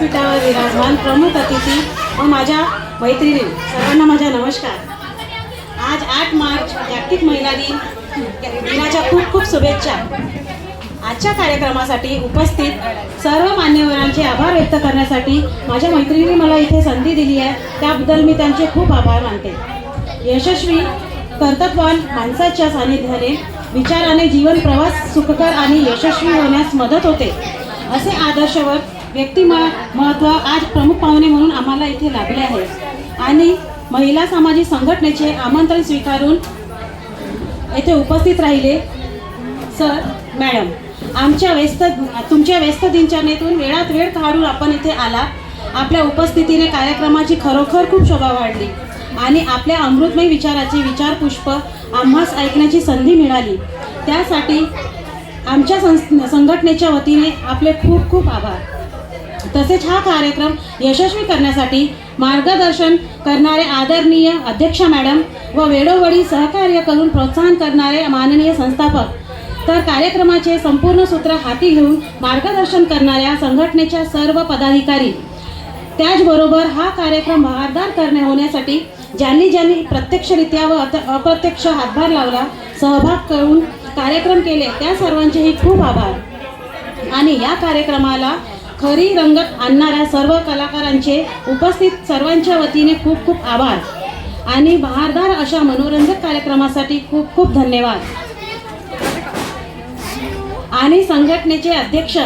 व्यासपीठावर विराजमान प्रमुख अतिथी व माझ्या मैत्रिणी सर्वांना माझा नमस्कार. आज 8 मार्च जागतिक महिला दिनाच्या खूप खूप शुभेच्छा. आजच्या कार्यक्रमासाठी उपस्थित सर्व मान्यवरांचे आभार व्यक्त करण्यासाठी माझ्या मैत्रिणींनी मला इथे संधी दिली आहे, त्याबद्दल मी त्यांचे खूप आभार मानते. यशस्वी कर्तव्यवान माणसाच्या सानिध्याने विचाराने जीवन प्रवास सुखकर आणि यशस्वी होण्यास मदत होते, असे आदर्शवर व्यक्तिमत्व आज प्रमुख पाहुणे म्हणून आम्हाला इथे लाभले आहे. आणि महिला सामाजिक संघटनेचे आमंत्रण स्वीकारून येथे उपस्थित राहिले सर, मॅडम, तुमच्या व्यस्त दिनचर्येतून वेळात वेळ काढून आपण इथे आला. आपल्या उपस्थितीने कार्यक्रमाची खरोखर खूप शोभा वाढली आणि आपल्या अमृतमय विचाराचे विचारपुष्प आम्हास ऐकण्याची संधी मिळाली. त्यासाठी आमच्या संघटनेच्या वतीने आपले खूप खूप आभार. तसेच हा कार्यक्रम यशस्वी करण्यासाठी मार्गदर्शन करणारे आदरणीय अध्यक्षा मॅडम व वेळोवेळी सहकार्य करून प्रोत्साहन करणारे माननीय संस्थापक, तर कार्यक्रमाचे संपूर्ण सूत्र हाती घेऊन मार्गदर्शन करणाऱ्या संघटनेच्या सर्व पदाधिकारी, त्याचबरोबर हा कार्यक्रम बहारदार होण्यासाठी ज्यांनी प्रत्यक्षरित्या व अप्रत्यक्ष हातभार लावला, सहभाग करून कार्यक्रम केले, त्या सर्वांचेही खूप आभार. आणि या कार्यक्रमाला खरी रंगत आणणाऱ्या सर्व कलाकारांचे उपस्थित सर्वांच्या वतीने खूप खूप आभार. आणि बहारदार अशा मनोरंजक कार्यक्रमासाठी खूप खूप धन्यवाद. आणि संघटनेचे अध्यक्ष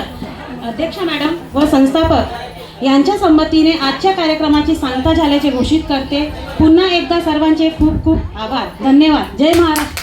मॅडम व संस्थापक यांच्या संमतीने आजच्या कार्यक्रमाची सांगता झाल्याचे घोषित करते. पुन्हा एकदा सर्वांचे खूप खूप आभार. धन्यवाद. जय महाराष्ट्र.